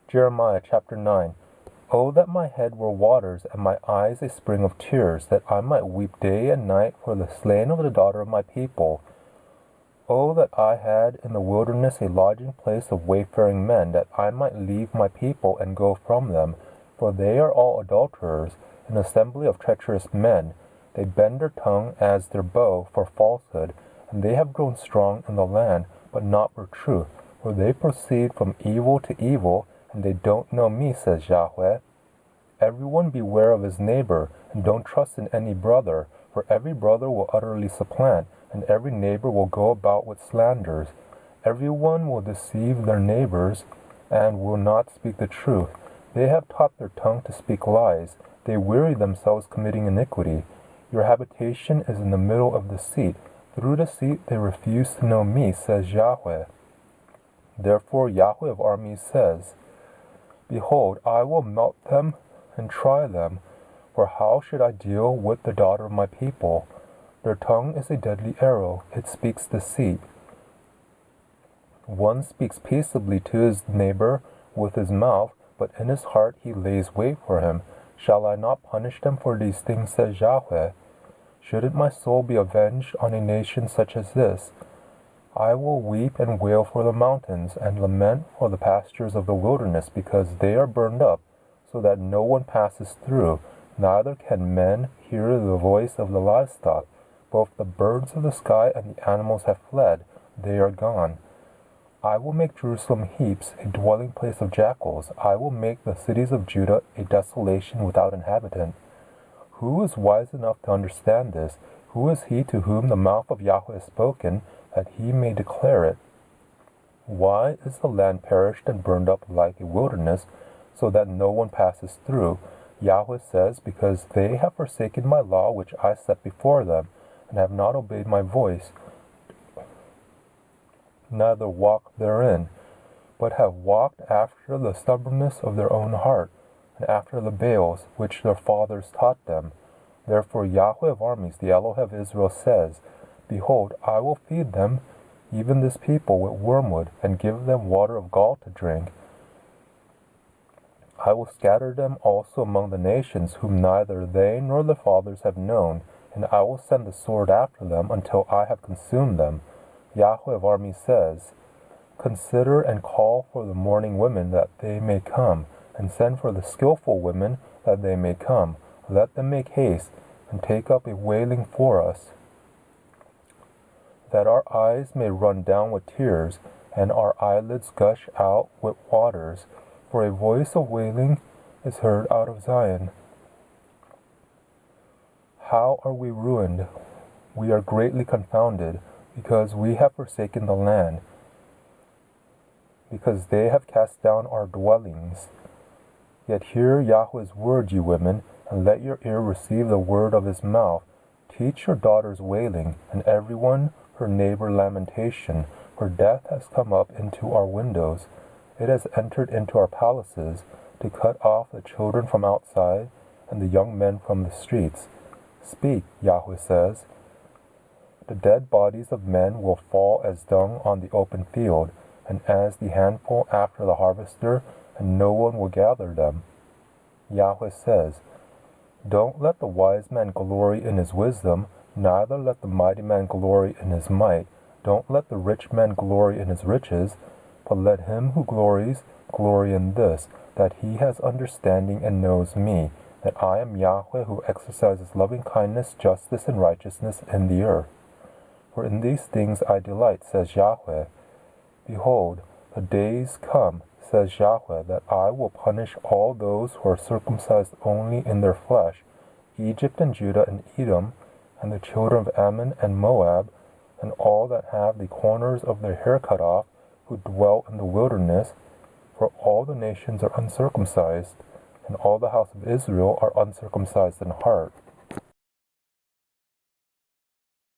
Jeremiah chapter 9. Oh, that my head were waters, and my eyes a spring of tears, that I might weep day and night for the slain of the daughter of my people. Oh, that I had in the wilderness a lodging place of wayfaring men, that I might leave my people and go from them. For they are all adulterers, an assembly of treacherous men. They bend their tongue as their bow for falsehood, and they have grown strong in the land, but not for truth. For they proceed from evil to evil, and they don't know me, says Yahweh. Everyone beware of his neighbor, and don't trust in any brother, for every brother will utterly supplant, and every neighbor will go about with slanders. Everyone will deceive their neighbors, and will not speak the truth. They have taught their tongue to speak lies. They weary themselves committing iniquity. Your habitation is in the middle of the seat. Through the seat they refuse to know me, says Yahweh. Therefore Yahweh of armies says, Behold, I will melt them and try them. For how should I deal with the daughter of my people? Their tongue is a deadly arrow. It speaks deceit. One speaks peaceably to his neighbor with his mouth, but in his heart he lays wait for him. Shall I not punish them for these things, says Yahweh? Shouldn't my soul be avenged on a nation such as this? I will weep and wail for the mountains, and lament for the pastures of the wilderness, because they are burned up, so that no one passes through, neither can men hear the voice of the livestock. Both the birds of the sky and the animals have fled, they are gone. I will make Jerusalem heaps, a dwelling place of jackals. I will make the cities of Judah a desolation without inhabitant. Who is wise enough to understand this? Who is he to whom the mouth of Yahweh has spoken, that he may declare it? Why is the land perished and burned up like a wilderness, so that no one passes through? Yahweh says, because they have forsaken my law which I set before them, and have not obeyed my voice, neither walked therein, but have walked after the stubbornness of their own heart, and after the Baals which their fathers taught them. Therefore Yahweh of armies, the Elohim of Israel, says, Behold, I will feed them, even this people, with wormwood, and give them water of gall to drink. I will scatter them also among the nations, whom neither they nor their fathers have known, and I will send the sword after them until I have consumed them. Yahweh of armies says, Consider and call for the mourning women that they may come, and send for the skillful women that they may come. Let them make haste, and take up a wailing for us, that our eyes may run down with tears, and our eyelids gush out with waters. For a voice of wailing is heard out of Zion. How are we ruined? We are greatly confounded, because we have forsaken the land, because they have cast down our dwellings. Yet hear Yahweh's word, you women, and let your ear receive the word of his mouth. Teach your daughters wailing, and everyone her neighbor lamentation, for death has come up into our windows. It has entered into our palaces, to cut off the children from outside, and the young men from the streets. Speak, Yahweh says. The dead bodies of men will fall as dung on the open field, and as the handful after the harvester, and no one will gather them. Yahweh says, Don't let the wise man glory in his wisdom, neither let the mighty man glory in his might. Don't let the rich man glory in his riches, but let him who glories glory in this, that he has understanding and knows me, that I am Yahweh who exercises loving kindness, justice, and righteousness in the earth. For in these things I delight, says Yahweh. Behold, the days come, says Yahweh, that I will punish all those who are circumcised only in their flesh, Egypt and Judah and Edom, and the children of Ammon and Moab, and all that have the corners of their hair cut off, who dwell in the wilderness, for all the nations are uncircumcised, and all the house of Israel are uncircumcised in heart.